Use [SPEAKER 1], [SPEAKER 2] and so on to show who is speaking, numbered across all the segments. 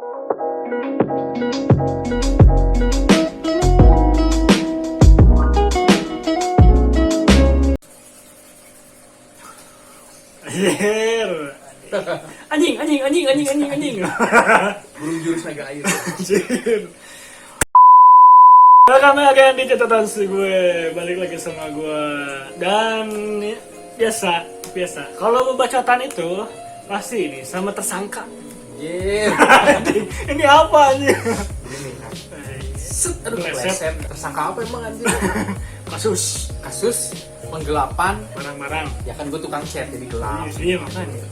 [SPEAKER 1] Anjing.
[SPEAKER 2] Burung jurus naga air.
[SPEAKER 1] Anjir. Welcome again di catatan gue, balik lagi sama gue. Dan biasa. Kalau bacotan itu pasti ini sama tersangka. Ini apa anjir?
[SPEAKER 2] Ini aduh
[SPEAKER 1] Pleset.
[SPEAKER 2] tersangka apa emang anjir?
[SPEAKER 1] Kasus
[SPEAKER 2] penggelapan
[SPEAKER 1] barang-barang.
[SPEAKER 2] Ya kan gue tukang chat jadi gelap.
[SPEAKER 1] Iya makanya.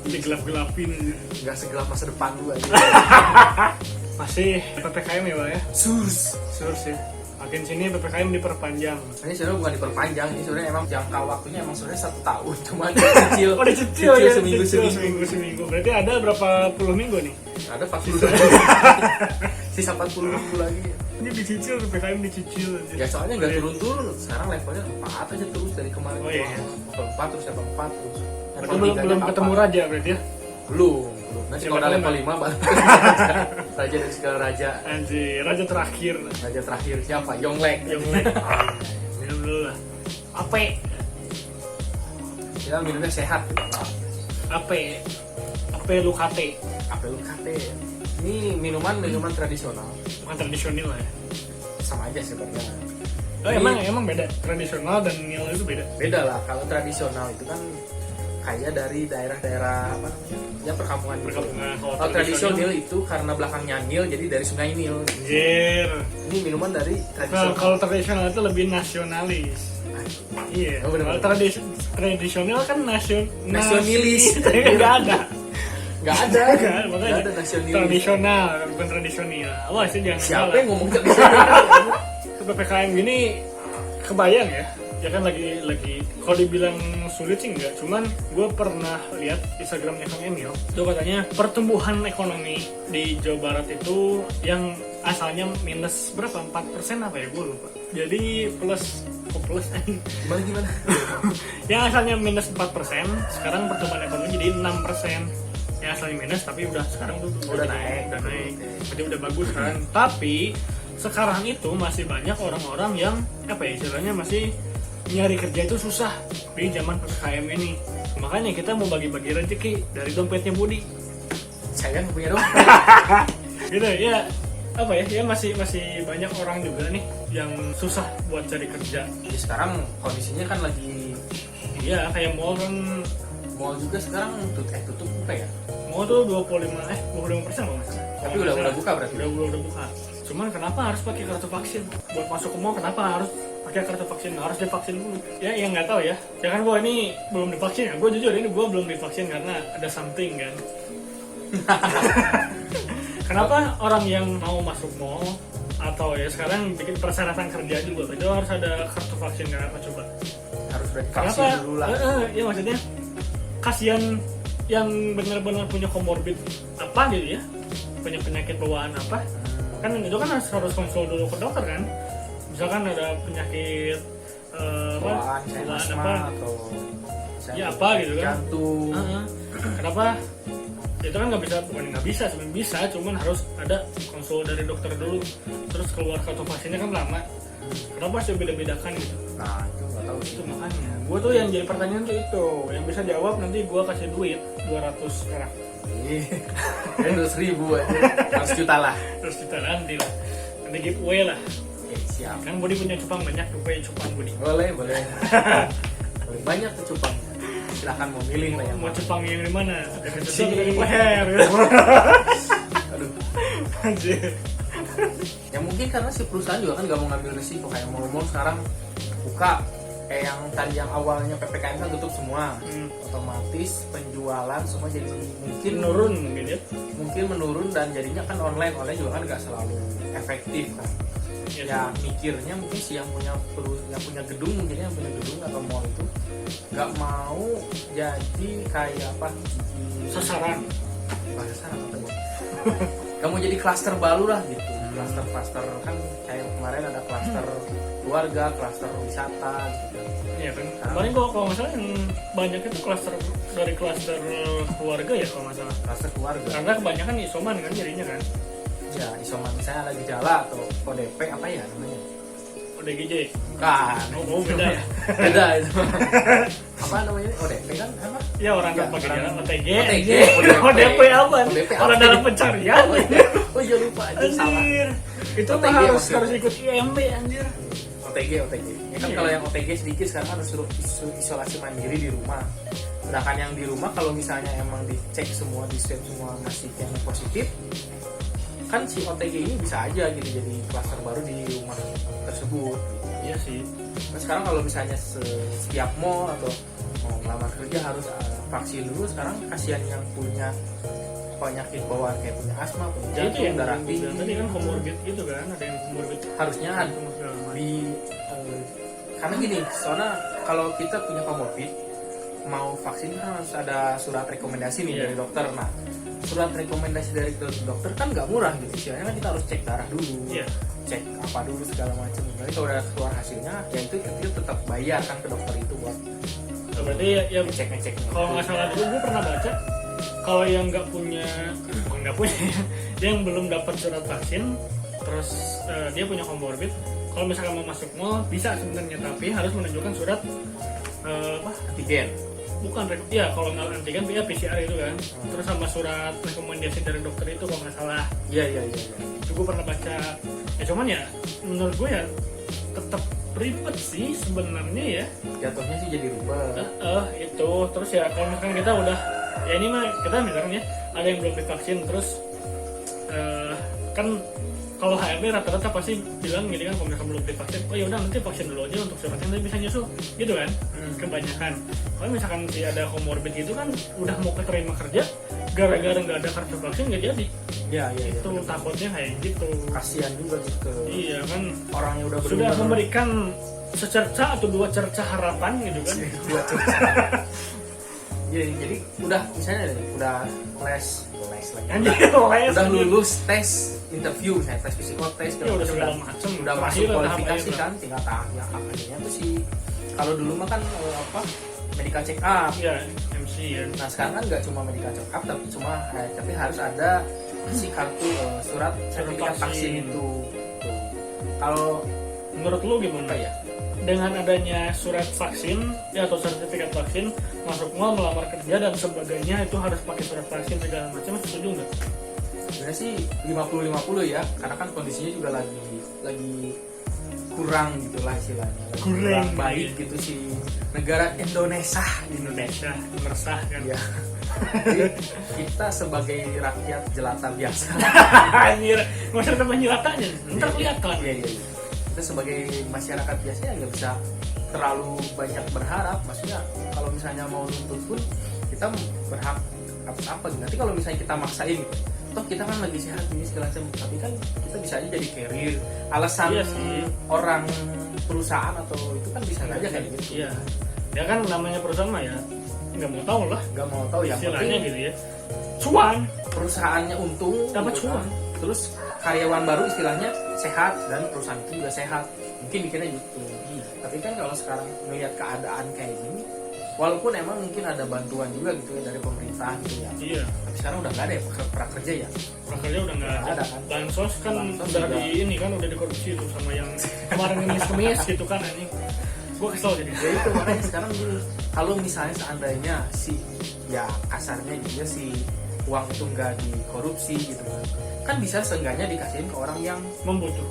[SPEAKER 2] Digelap-gelapin. Enggak segelap masa depan gue aja.
[SPEAKER 1] Masih PPKM ya Pak ya?
[SPEAKER 2] Sus
[SPEAKER 1] ya. Makin sini PPKM diperpanjang.
[SPEAKER 2] Ini sebenarnya bukan diperpanjang, ini sebenarnya emang jangka waktunya emang sebenarnya 1 tahun, cuma dicicil.
[SPEAKER 1] Oh dicicil ya?
[SPEAKER 2] seminggu.
[SPEAKER 1] Berarti ada berapa puluh minggu nih?
[SPEAKER 2] Ada 40 sisa 40 minggu lagi.
[SPEAKER 1] Ini dicicil, PPKM dicicil aja.
[SPEAKER 2] Ya soalnya nggak turun-turun, sekarang levelnya 4 aja terus dari kemarin.
[SPEAKER 1] Oh iya.
[SPEAKER 2] Level 4 terus level 4 terus.
[SPEAKER 1] Berarti belum ketemu raja berarti ya?
[SPEAKER 2] Belum. Nanti kalau udah level 5 balik raja dan segala raja.
[SPEAKER 1] Anjir, raja terakhir
[SPEAKER 2] Siapa? Yonglek.
[SPEAKER 1] Minum dulu lah. Ape.
[SPEAKER 2] Kita minumnya sehat gitu.
[SPEAKER 1] Ape Lucate.
[SPEAKER 2] Ape Lucate. Ini minuman tradisional.
[SPEAKER 1] Bukan tradisional lah ya.
[SPEAKER 2] Sama aja sebenarnya.
[SPEAKER 1] Oh emang beda. Tradisional dan nil itu beda.
[SPEAKER 2] Beda lah. Kalau tradisional itu kan kayak dari daerah-daerah apa namanya? Ya perkampungan. Kalau tradisional itu karena belakangnya Nil jadi dari Sungai Nil.
[SPEAKER 1] Anjir.
[SPEAKER 2] Ini minuman dari tradisional.
[SPEAKER 1] Kalau tradisional itu lebih nasionalis. Iya.
[SPEAKER 2] Oh,
[SPEAKER 1] kalau tradisional kan
[SPEAKER 2] nasionalis.
[SPEAKER 1] Enggak ada.
[SPEAKER 2] Makanya ada nasionalis.
[SPEAKER 1] Tradisional, bukan tradisional. Wah, sih jangan
[SPEAKER 2] Siapa
[SPEAKER 1] salah.
[SPEAKER 2] yang ngomong tradisional?
[SPEAKER 1] PPKM gini kebayang ya. Ya kan lagi kalau dibilang sulit sih enggak, cuman gue pernah lihat Instagramnya Kang Emil, itu katanya pertumbuhan ekonomi di Jawa Barat itu yang asalnya minus berapa, 4% apa ya, gue lupa, jadi plus
[SPEAKER 2] Gimana?
[SPEAKER 1] yang asalnya minus 4%, sekarang pertumbuhan ekonomi jadi 6%. Yang asalnya minus tapi sekarang udah naik, jadi udah bagus kan. Tapi sekarang itu masih banyak orang-orang yang istilahnya masih nyari kerja itu susah di zaman PPKM ini. Makanya kita mau bagi-bagi rezeki dari dompetnya Budi.
[SPEAKER 2] Saya nggak punya dompet.
[SPEAKER 1] Gitu ya. Ya masih banyak orang juga nih yang susah buat cari kerja.
[SPEAKER 2] Ya, sekarang kondisinya kan lagi
[SPEAKER 1] kayak mall kan.
[SPEAKER 2] Mall juga sekarang tutup buka ya?
[SPEAKER 1] Mall tuh 25% kalau nggak salah.
[SPEAKER 2] Tapi udah buka berarti?
[SPEAKER 1] Udah buka. Cuman kenapa harus pakai kartu vaksin? Buat masuk ke mall kenapa harus pakai kartu vaksin? Harus divaksin dulu. Ya nggak tahu ya. Ya kan gue ini belum divaksin ya. Gue jujur ini gue belum divaksin karena ada something kan. Kenapa orang yang mau masuk mall atau ya sekarang bikin persyaratan kerja juga itu harus ada kartu vaksin? Kenapa coba?
[SPEAKER 2] Harus vaksin dulu lah.
[SPEAKER 1] Ya maksudnya kasihan yang benar-benar punya komorbid apa gitu ya, punya penyakit bawaan apa, kan itu kan harus konsul dulu ke dokter kan. Misalkan ada penyakit
[SPEAKER 2] bawaan
[SPEAKER 1] apa
[SPEAKER 2] atau
[SPEAKER 1] ya apa gitu kan,
[SPEAKER 2] jantung.
[SPEAKER 1] Kenapa itu kan nggak bisa sebenarnya bisa, cuman harus ada konsul dari dokter dulu, terus keluar kartu vaksinnya kan lama. Kenapa sih beda-bedakan gitu?
[SPEAKER 2] Nah itu nggak tahu
[SPEAKER 1] itu makanya gue tuh yang jadi pertanyaan tuh itu yang bisa jawab nanti gue kasih duit 200 perak.
[SPEAKER 2] Ya 200.000 aja, 100 juta lah.
[SPEAKER 1] 100 juta nanti giveaway lah.
[SPEAKER 2] Siap.
[SPEAKER 1] Kan Budi punya cupang banyak, giveaway cupang Budi.
[SPEAKER 2] Boleh. Banyak tuh cupang. Silahkan mau milih lah yang
[SPEAKER 1] mau cupang yang di mana? Dari
[SPEAKER 2] sini.
[SPEAKER 1] leher.
[SPEAKER 2] Aduh.
[SPEAKER 1] Anjir.
[SPEAKER 2] Ya mungkin karena si perusahaan juga kan gak mau ngambil risiko, kayak mall-mall sekarang buka, kayak yang tadi yang awalnya PPKM kan tutup semua. Otomatis penjualan semua jadi mungkin menurun dan jadinya kan online juga kan gak selalu efektif kan. Ya mikirnya mungkin sih yang punya gedung, mungkin yang punya gedung atau mall itu gak mau jadi kayak
[SPEAKER 1] sasaran
[SPEAKER 2] apa ya? Kamu jadi klaster baru lah gitu. klaster kan kayak kemarin ada klaster keluarga, klaster wisata gitu.
[SPEAKER 1] Iya kan. Paling kalau nggak salah yang banyak itu klaster dari klaster keluarga ya kalau nggak salah.
[SPEAKER 2] Klaster keluarga.
[SPEAKER 1] Karena kebanyakan isoman kan jadinya kan.
[SPEAKER 2] Ya, isoman misalnya ada gejala atau ODP apa ya namanya?
[SPEAKER 1] ODGJ.
[SPEAKER 2] Kan.
[SPEAKER 1] Oh beda ya.
[SPEAKER 2] Beda itu. Apa namanya? ODP kan apa?
[SPEAKER 1] Ya orang
[SPEAKER 2] Ya,
[SPEAKER 1] tanpa gejala
[SPEAKER 2] orang-
[SPEAKER 1] OTG.
[SPEAKER 2] OTG.
[SPEAKER 1] ODP apa?
[SPEAKER 2] ODP apa?
[SPEAKER 1] Orang dalam pencarian.
[SPEAKER 2] Oh iya lupa aja salah.
[SPEAKER 1] Anjir. Itu mah
[SPEAKER 2] OTG
[SPEAKER 1] harus
[SPEAKER 2] maksudnya.
[SPEAKER 1] ikut IMB anjir.
[SPEAKER 2] OTG. Ya kan
[SPEAKER 1] Iya.
[SPEAKER 2] kalau yang OTG sedikit sekarang harus suruh isolasi mandiri di rumah. Sedangkan yang di rumah kalau misalnya emang dicek semua, di swab semua masih yang positif, kan si OTG ini bisa aja gitu jadi klaster baru di rumah tersebut.
[SPEAKER 1] Iya sih.
[SPEAKER 2] Nah, sekarang kalau misalnya setiap mall atau mau melamar kerja harus vaksin dulu. Sekarang kasihan yang punya penyakit bawaan kayak punya asma, punya
[SPEAKER 1] Ya, itu
[SPEAKER 2] jantung,
[SPEAKER 1] yang
[SPEAKER 2] darah
[SPEAKER 1] bilang
[SPEAKER 2] tinggi.
[SPEAKER 1] tadi kan comorbid gitu kan, ada yang comorbid.
[SPEAKER 2] Harusnya di karena gini, soalnya kalau kita punya comorbid mau vaksin kan harus ada surat rekomendasi nih
[SPEAKER 1] Iya.
[SPEAKER 2] dari dokter. Nah, surat rekomendasi dari dokter kan nggak murah gitu. Istilahnya kan kita harus cek darah dulu,
[SPEAKER 1] Iya.
[SPEAKER 2] cek apa dulu segala macam. Jadi kalau udah keluar hasilnya, ya itu tetap bayar kan ke dokter itu buat
[SPEAKER 1] Berarti ya
[SPEAKER 2] ngecek.
[SPEAKER 1] kalau nggak salah dulu gue pernah baca kalau yang nggak punya, bukan nggak punya, dia yang belum dapat surat vaksin, terus dia punya comorbid, kalau misalkan mau masuk mall bisa sebenarnya, tapi harus menunjukkan surat apa?
[SPEAKER 2] antigen.
[SPEAKER 1] Bukan, ya kalau nggak antigen ya PCR itu kan, terus sama surat rekomendasi dari dokter itu kalau nggak salah.
[SPEAKER 2] Iya.
[SPEAKER 1] Itu gue pernah baca. Ya cuman ya menurut gue ya tetap ribet sih sebenarnya ya.
[SPEAKER 2] Jatuhnya sih jadi ribet.
[SPEAKER 1] Itu terus ya kalau misalkan kita udah ya ini mah kita misalkan ya ada yang belum divaksin terus kan kalau HRD rata-rata pasti bilang gini kan, kalau misalkan belum divaksin, oh ya udah nanti vaksin dulu aja untuk suratnya nanti bisa nyusul gitu kan. Kebanyakan kalau misalkan si ada comorbid gitu kan udah mau keterima kerja gara-gara nggak ada kartu vaksin nggak jadi.
[SPEAKER 2] Iya.
[SPEAKER 1] Itu takutnya kayak gitu.
[SPEAKER 2] Kasihan juga gitu.
[SPEAKER 1] Iya kan,
[SPEAKER 2] Orang yang udah
[SPEAKER 1] sudah
[SPEAKER 2] benar-benar
[SPEAKER 1] memberikan secerca atau dua cerca harapan gitu kan.
[SPEAKER 2] buat Iya, jadi udah misalnya nih, udah les lagi.
[SPEAKER 1] Anjir, les,
[SPEAKER 2] Udah
[SPEAKER 1] anjir.
[SPEAKER 2] lulus tes interview, misalnya tes psikotes,
[SPEAKER 1] Ya udah segala macam.
[SPEAKER 2] udah masuk
[SPEAKER 1] Terakhir, tahap
[SPEAKER 2] kualifikasi
[SPEAKER 1] akhir.
[SPEAKER 2] kan, tinggal tahapnya akhirnya tuh sih. Kalau dulu mah kan apa medical check up.
[SPEAKER 1] Ya, MC ya.
[SPEAKER 2] Nah sekarang kan nggak cuma medical check up, tapi harus ada si kartu surat sertifikat vaksin itu. Tuh. Kalau
[SPEAKER 1] Menurut lu gimana
[SPEAKER 2] apa ya?
[SPEAKER 1] dengan adanya surat vaksin ya atau sertifikat vaksin masuk mall melamar kerja dan sebagainya itu harus pakai surat vaksin segala macam, setuju nggak?
[SPEAKER 2] Sebenarnya sih 50-50 ya, karena kan kondisinya juga lagi kurang gitulah istilahnya, lagi
[SPEAKER 1] Kurang,
[SPEAKER 2] baik
[SPEAKER 1] iya.
[SPEAKER 2] gitu sih negara Indonesia.
[SPEAKER 1] Indonesia meresah kan.
[SPEAKER 2] Ya. Jadi, kita sebagai rakyat jelata biasa,
[SPEAKER 1] Anjir, nggak usah tambah nyelatanya, ntar kelihatan.
[SPEAKER 2] iya. Kita sebagai masyarakat biasa ya nggak bisa terlalu banyak berharap. Maksudnya kalau misalnya mau nuntut pun kita berhak atas apa gitu. Nanti kalau misalnya kita maksain gitu, toh kita kan lagi sehat ini segala macam, tapi kan kita bisa aja jadi carrier. Alasan
[SPEAKER 1] Iya sih.
[SPEAKER 2] orang perusahaan atau itu kan bisa aja kayak gitu.
[SPEAKER 1] Iya, ya kan namanya perusahaan mah ya nggak mau tahu lah
[SPEAKER 2] Nggak mau tahu ya.
[SPEAKER 1] istilahnya gitu ya. Cuan.
[SPEAKER 2] Perusahaannya untung,
[SPEAKER 1] Dapat
[SPEAKER 2] gitu
[SPEAKER 1] cuan.
[SPEAKER 2] kan. Terus karyawan baru istilahnya sehat dan perusahaan itu juga sehat. Mungkin mikirnya gitu. Tapi kan kalau sekarang melihat keadaan kayak gini, walaupun emang mungkin ada bantuan juga gitu ya dari pemerintah gitu ya.
[SPEAKER 1] Iya,
[SPEAKER 2] Tapi sekarang udah nggak ada ya prakerja ya.
[SPEAKER 1] prakerja udah nggak
[SPEAKER 2] Nggak
[SPEAKER 1] ada.
[SPEAKER 2] ada kan.
[SPEAKER 1] Bansos kan
[SPEAKER 2] Bansos
[SPEAKER 1] udah
[SPEAKER 2] juga.
[SPEAKER 1] di ini kan udah dikorupsi tuh sama yang kemarin ngemis gitu kan anjing. Gue kesel jadi.
[SPEAKER 2] Ya itu makanya sekarang gini, kalau misalnya seandainya ya kasarnya juga si uang itu nggak dikorupsi gitu kan bisa seenggaknya dikasihin ke orang yang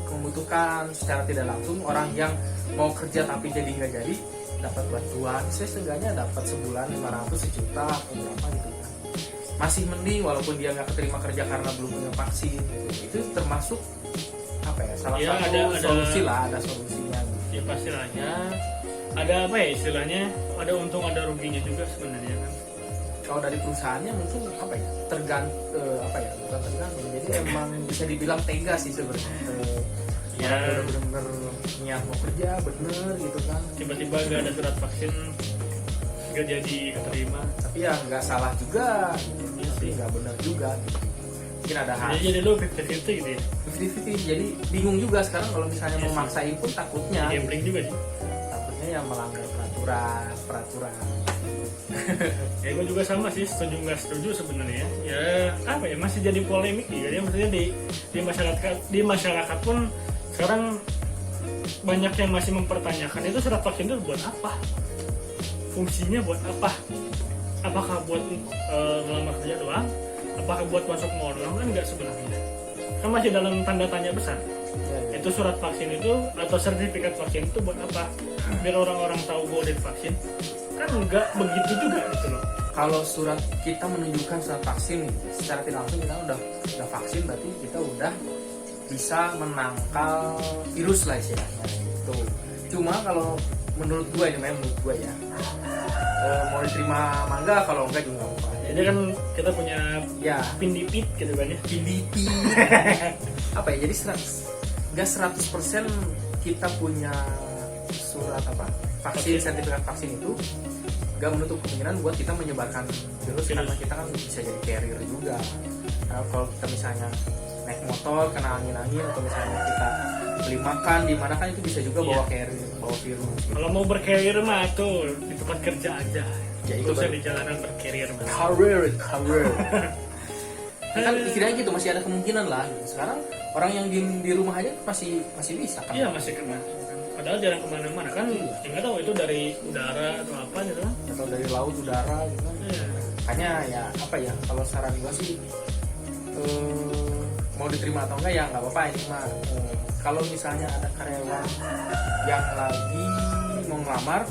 [SPEAKER 2] membutuhkan secara tidak langsung, orang yang mau kerja tapi jadi nggak jadi dapat bantuan. Saya seenggaknya dapat sebulan 500 sejuta atau berapa gitu kan, masih mending walaupun dia nggak keterima kerja karena belum punya vaksin gitu. Itu termasuk apa ya, salah
[SPEAKER 1] Ya,
[SPEAKER 2] satu
[SPEAKER 1] ada-
[SPEAKER 2] solusi lah, ada solusinya gitu.
[SPEAKER 1] Ya pasti lah ya. Ada apa ya istilahnya? Ada untung ada ruginya juga sebenarnya kan.
[SPEAKER 2] Kalau dari perusahaannya mungkin apa ya, bukan tergantung, jadi emang bisa dibilang tega sih sebenarnya.
[SPEAKER 1] Ya.
[SPEAKER 2] Orang udah bener-bener niat mau kerja bener gitu kan,
[SPEAKER 1] Tiba-tiba nggak ada surat vaksin, nggak jadi keterima.
[SPEAKER 2] tapi ya nggak salah juga gitu.
[SPEAKER 1] Iya
[SPEAKER 2] Tapi
[SPEAKER 1] sih.
[SPEAKER 2] nggak benar juga gitu. mungkin ada hal
[SPEAKER 1] jadi lu 50-50 gitu ya.
[SPEAKER 2] 50-50, jadi bingung juga sekarang kalau misalnya mau maksain pun takutnya
[SPEAKER 1] Gambling juga sih.
[SPEAKER 2] takutnya yang melanggar peraturan.
[SPEAKER 1] Ya gue juga sama sih, setuju nggak setuju sebenarnya. Ya apa ya, masih jadi polemik juga ya, maksudnya di masyarakat pun sekarang banyak yang masih mempertanyakan itu surat vaksin itu buat apa, fungsinya buat apa, apakah buat ngelamar kerja doang, apakah buat masuk mall doang, kan enggak sebenarnya, kan masih dalam tanda tanya besar. Itu surat vaksin itu atau sertifikat vaksin itu buat apa, biar orang-orang tahu bahwa udah divaksin, kan enggak begitu juga gitu loh.
[SPEAKER 2] Kalau surat kita menunjukkan surat vaksin secara tidak langsung kita udah vaksin, berarti kita udah bisa menangkal virus lah istilahnya itu. Cuma kalau menurut gue ini, menurut gue ya, mau diterima mangga, kalau enggak juga nggak apa-apa.
[SPEAKER 1] Jadi kan kita punya
[SPEAKER 2] Ya
[SPEAKER 1] pindipit gitu kan ya.
[SPEAKER 2] PDP apa ya, jadi nggak 100% kita punya surat apa vaksin, sertifikat vaksin itu nggak menutup kemungkinan buat kita menyebarkan virus, karena kita kan bisa jadi carrier juga. Nah, kalau kita misalnya naik motor kena angin-angin, atau misalnya kita beli makan di mana, kan itu bisa juga bawa carrier, bawa virus gitu.
[SPEAKER 1] Kalau mau berkarir mah tuh di tempat kerja aja,
[SPEAKER 2] Ya, itu
[SPEAKER 1] itu usah
[SPEAKER 2] baru.
[SPEAKER 1] di jalanan berkarir mah.
[SPEAKER 2] Career kan istilahnya gitu, masih ada kemungkinan lah gitu. Sekarang orang yang di rumah aja masih bisa kan.
[SPEAKER 1] Iya masih kena. Padahal jarang kemana-mana kan, nggak tahu itu dari udara atau apa gitu kan.
[SPEAKER 2] Atau dari laut, udara gitu kan.
[SPEAKER 1] Iya.
[SPEAKER 2] Makanya ya apa ya, kalau saran gue sih mau diterima atau enggak ya nggak apa-apa ini mah. Kalau misalnya ada karyawan yang lagi mau ngelamar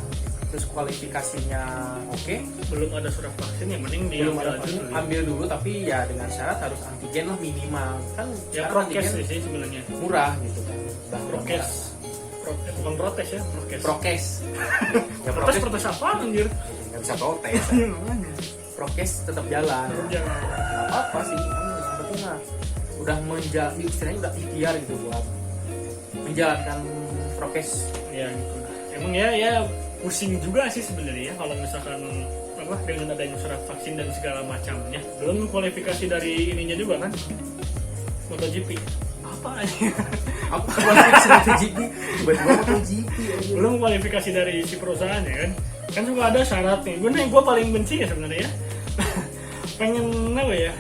[SPEAKER 2] terus kualifikasinya oke,
[SPEAKER 1] Belum ada surat vaksin, yang mending dia
[SPEAKER 2] belum ada
[SPEAKER 1] ambil
[SPEAKER 2] vaksin,
[SPEAKER 1] dulu.
[SPEAKER 2] ambil dulu, tapi ya dengan syarat harus antigen lah minimal kan.
[SPEAKER 1] Ya
[SPEAKER 2] sekarang
[SPEAKER 1] prokes
[SPEAKER 2] antigen
[SPEAKER 1] sih sebenarnya.
[SPEAKER 2] murah gitu kan. Udah
[SPEAKER 1] Prokes. Bukan protes ya, prokes.
[SPEAKER 2] Prokes ya
[SPEAKER 1] Protes apa anjir?
[SPEAKER 2] nggak bisa protes. Prokes tetap jalan,
[SPEAKER 1] Jangan.
[SPEAKER 2] nggak apa-apa sih, yang penting mah udah menjalani, istilahnya udah ikhtiar gitu buat menjalankan prokes.
[SPEAKER 1] Ya gitu. Emang ya pusing juga sih sebenarnya kalau misalkan apa dengan adanya surat vaksin dan segala macamnya. Belum kualifikasi dari ininya juga kan, MotoGP. Apa aja?
[SPEAKER 2] Apa kualifikasi MotoGP? Tiba-tiba MotoGP aja.
[SPEAKER 1] Belum kualifikasi dari si perusahaannya kan. Kan juga ada syarat nih. Gue paling benci ya sebenarnya ya. Pengen apa ya?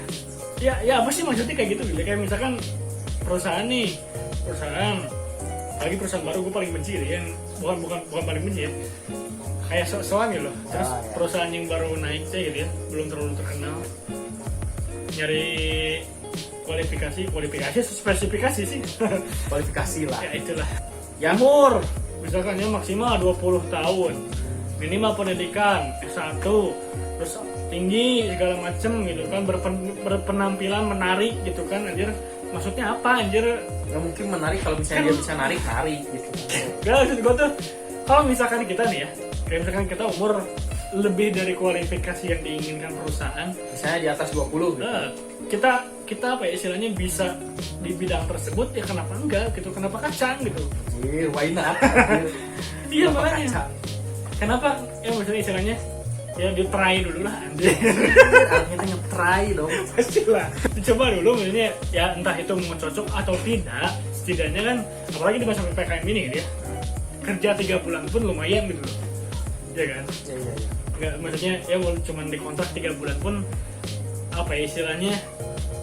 [SPEAKER 1] Ya apa sih maksudnya kayak gitu? Kayak misalkan perusahaan lagi perusahaan baru, gue paling benci gitu ya. Bukan paling benci ya. Kayak soal gitu loh. Terus
[SPEAKER 2] Ya.
[SPEAKER 1] perusahaan yang baru naik aja gitu ya, belum terlalu terkenal. Nyari kualifikasi spesifikasi sih.
[SPEAKER 2] Kualifikasi lah.
[SPEAKER 1] Ya itulah.
[SPEAKER 2] Ya.
[SPEAKER 1] Umur misalkan ya maksimal 20 tahun. Minimal pendidikan S1, terus tinggi segala macem gitu kan, berpenampilan menarik gitu kan, anjir. Maksudnya apa anjir?
[SPEAKER 2] Nggak mungkin menarik kalau misalnya dia bisa narik gitu.
[SPEAKER 1] Gak, maksud gue tuh kalau misalkan kita nih ya, kayak misalkan kita umur lebih dari kualifikasi yang diinginkan perusahaan,
[SPEAKER 2] Misalnya di atas 20 gitu.
[SPEAKER 1] kita apa ya istilahnya bisa di bidang tersebut, ya kenapa enggak gitu, kenapa kacang gitu.
[SPEAKER 2] Why not?
[SPEAKER 1] Iya
[SPEAKER 2] Kenapa
[SPEAKER 1] makanya
[SPEAKER 2] kacang?
[SPEAKER 1] kenapa ya maksudnya istilahnya ya di try dulu lah anjir.
[SPEAKER 2] Kita nge-try dong.
[SPEAKER 1] Pastilah dicoba dulu, maksudnya ya entah itu mau cocok atau tidak, setidaknya kan apalagi di masa PPKM ini gitu ya, kerja 3 bulan pun lumayan gitu loh, ya kan.
[SPEAKER 2] Iya.
[SPEAKER 1] Nggak, maksudnya ya walaupun cuma dikontrak 3 bulan pun apa ya istilahnya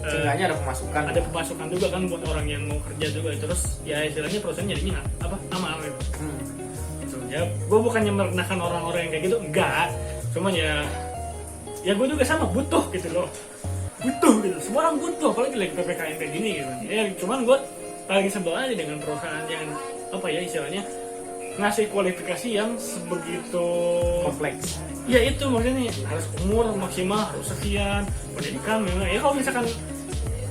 [SPEAKER 2] Seenggaknya ada pemasukan.
[SPEAKER 1] ada pemasukan juga kan buat orang yang mau kerja juga, terus ya istilahnya perusahaan jadinya apa amal gitu. Gitu. Ya gue bukannya merendahkan orang-orang yang kayak gitu, enggak, cuman ya gue juga sama butuh gitu loh, butuh gitu, semua orang butuh apalagi lagi PPKM kayak gini gitu ya. Cuman gue paling sebel aja dengan perusahaan yang apa ya istilahnya ngasih kualifikasi yang sebegitu
[SPEAKER 2] Kompleks.
[SPEAKER 1] ya itu maksudnya harus umur maksimal harus sekian, pendidikan memang ya kalau misalkan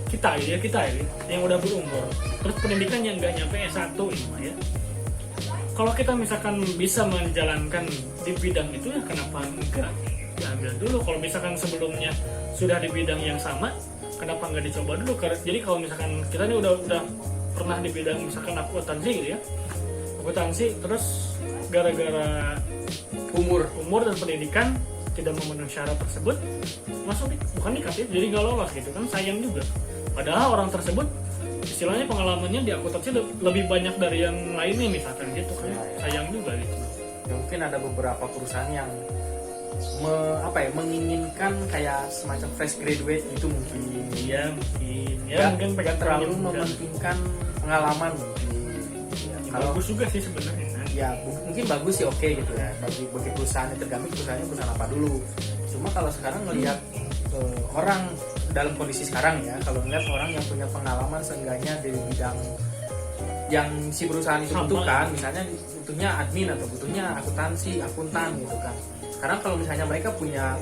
[SPEAKER 1] kita yang udah berumur terus pendidikannya nggak nyampe S1 ini mah ya, kalau kita misalkan bisa menjalankan di bidang itu ya kenapa enggak diambil dulu. Kalau misalkan sebelumnya sudah di bidang yang sama, kenapa nggak dicoba dulu. Jadi kalau misalkan kita ini udah pernah di bidang misalkan akuntansi gitu ya, akuntansi terus gara-gara umur dan pendidikan tidak memenuhi syarat tersebut, masuk bukan dikasih jadi nggak lolos gitu kan, sayang juga. Padahal orang tersebut istilahnya pengalamannya di akuntansi lebih banyak dari yang lainnya misalkan gitu kan. Sayang juga gitu.
[SPEAKER 2] Ya, mungkin ada beberapa perusahaan yang menginginkan kayak semacam fresh graduate itu mungkin.
[SPEAKER 1] Iya mungkin. Ya mungkin
[SPEAKER 2] gak terlalu mementingkan pengalaman mungkin. Ya, kalau
[SPEAKER 1] bagus juga sih sebenarnya.
[SPEAKER 2] Ya mungkin bagus sih, oke gitu ya. Bagi perusahaan yang tergantung perusahaan apa dulu. Cuma kalau sekarang melihat orang dalam kondisi sekarang ya, kalau melihat orang yang punya pengalaman seenggaknya dari bidang yang si perusahaan itu butuhkan, misalnya butuhnya admin atau butuhnya akuntan gitu kan. Sekarang kalau misalnya mereka punya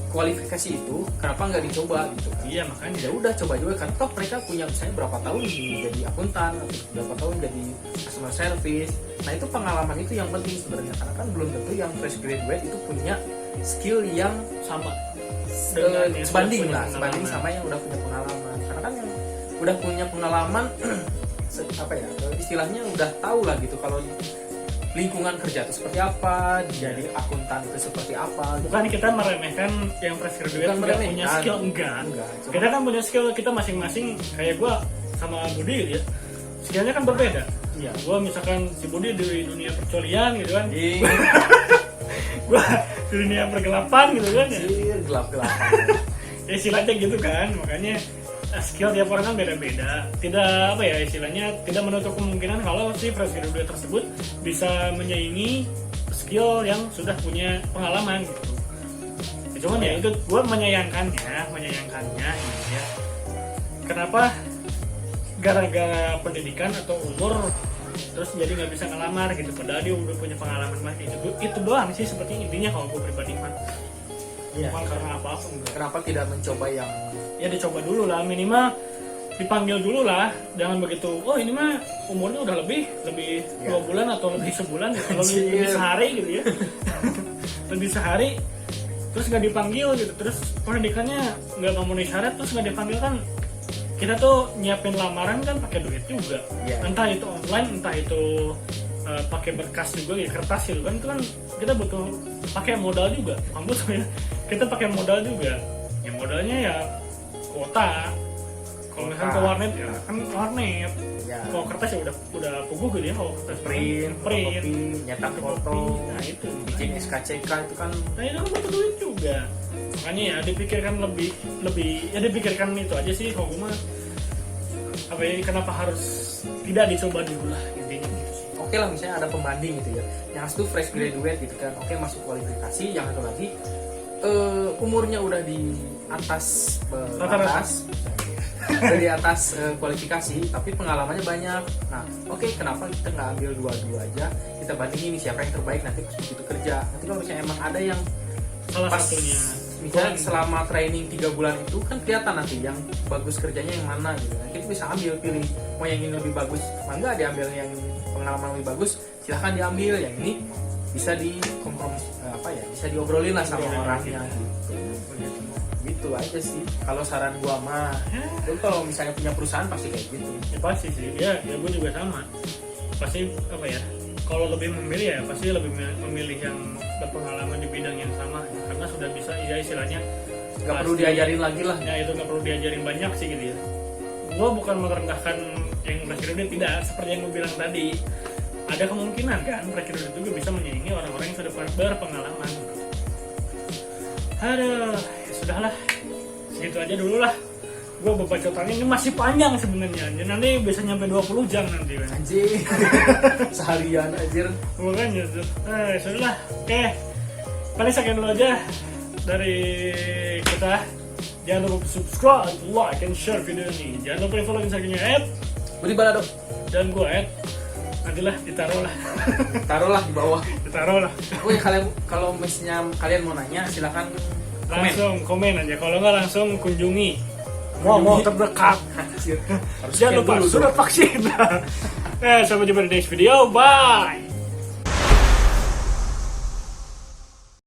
[SPEAKER 2] kualifikasi itu, kenapa nggak dicoba gitu kan?
[SPEAKER 1] Iya makanya.
[SPEAKER 2] Ya udah coba juga kan, toh mereka punya misalnya berapa tahun jadi akuntan atau berapa tahun jadi customer service. Nah itu pengalaman itu yang penting sebenarnya, karena kan belum tentu yang fresh graduate itu punya skill yang
[SPEAKER 1] sama
[SPEAKER 2] sebanding sama yang udah punya pengalaman. Karena kan yang udah punya pengalaman istilahnya udah tahu lah gitu kalau lingkungan kerja itu seperti apa, jadi akuntan itu seperti apa.
[SPEAKER 1] Bukan kita meremehkan yang fresh graduate nggak punya skill, enggak. Kita kan punya skill kita masing-masing. Kayak gue sama Budi ya, skillnya kan berbeda. Iya, gue misalkan si Budi di dunia percolian gitu kan, gue di dunia pergelapan gitu kan ya.
[SPEAKER 2] Gelap-gelapan.
[SPEAKER 1] Ya istilahnya gitu kan, makanya skill tiap orang kan beda-beda. Tidak istilahnya tidak menutup kemungkinan kalau si fresh graduate tersebut bisa menyaingi skill yang sudah punya pengalaman gitu. Ya, cuman ya itu gue menyayangkannya gitu ya. Kenapa gara-gara pendidikan atau umur terus jadi nggak bisa ngelamar gitu, padahal dia udah punya pengalaman mah itu doang sih seperti intinya kalau gue pribadi mah. Bukan karena apa-apa enggak.
[SPEAKER 2] Kenapa tidak mencoba yang
[SPEAKER 1] ya dicoba dulu lah, minimal dipanggil dulu lah, jangan begitu ini mah umurnya udah lebih 2 bulan atau lebih sebulan ya, kalau lebih sehari gitu ya. Lebih sehari terus nggak dipanggil gitu, terus pendidikannya nggak memenuhi syarat terus nggak dipanggil kan, kita tuh nyiapin lamaran kan pakai duit juga, entah itu online entah itu pakai berkas juga ya, kertas gitu kan, itu kan kita butuh pakai modal juga, kita pakai modal juga ya, modalnya ya kuota. Kalau misalnya ke warnet ya kan warnet ya. Kalau kertas ya udah puguh gitu ya, kalau kertas print
[SPEAKER 2] kopi, nyetak foto,
[SPEAKER 1] nah itu
[SPEAKER 2] bikin SKCK itu kan,
[SPEAKER 1] nah itu kan butuh duit juga. Makanya ya dipikirkan lebih ya dipikirkan itu aja sih kalau gue mah, kenapa harus tidak dicoba dulu lah intinya gitu sih.
[SPEAKER 2] Oke lah, misalnya ada pembanding gitu ya, yang itu fresh graduate gitu kan, oke masuk kualifikasi, yang satu lagi umurnya udah di atas udah di atas kualifikasi, tapi pengalamannya banyak. Nah, oke, kenapa kita nggak ambil dua-dua aja? Kita bandingin ini siapa yang terbaik nanti pas begitu kerja. Nanti kalau misalnya emang ada yang
[SPEAKER 1] salah satunya,
[SPEAKER 2] misalnya selama training 3 bulan itu kan kelihatan nanti yang bagus kerjanya yang mana gitu. Nah, kita bisa ambil pilih mau yang ini lebih bagus, mangga diambil yang pengalaman lebih bagus, silahkan diambil. Yang ini bisa bisa diobrolin lah sama orangnya gitu aja sih. Kalau saran gua mah, lu kalau misalnya punya perusahaan pasti kayak gitu.
[SPEAKER 1] Ya pasti sih, ya gua juga sama. Pasti kalau lebih memilih ya pasti lebih memilih yang berpengalaman di bidang yang sama ya, karena sudah bisa ya istilahnya
[SPEAKER 2] nggak perlu diajarin lagi lah.
[SPEAKER 1] Ya itu nggak perlu diajarin banyak sih gitu ya. Gua bukan merendahkan yang fresh graduate, tidak, seperti yang gua bilang tadi. Ada kemungkinan kan fresh graduate juga bisa menyaingi orang-orang yang sudah berpengalaman. Aduh, ya sudahlah, segitu aja dulu lah. Gue bebacotannya ini masih panjang sebenarnya, nanti bisa nyampe 20 jam nanti kan.
[SPEAKER 2] Anjir, seharian anjir.
[SPEAKER 1] Makanya tuh, sudahlah. Oke, paling sekian dulu aja dari kita. Jangan lupa subscribe, like, and share video ini. Jangan lupa follow Instagramnya
[SPEAKER 2] Budi Balado
[SPEAKER 1] dan gue nantilah
[SPEAKER 2] taruhlah di bawah.
[SPEAKER 1] Ditaruh lah.
[SPEAKER 2] Oh ya, kalau misalnya kalian mau nanya silakan
[SPEAKER 1] langsung komen aja. Kalau nggak langsung kunjungi mall terdekat. Jangan lupa sudah vaksin. Sampai jumpa di next video. Bye.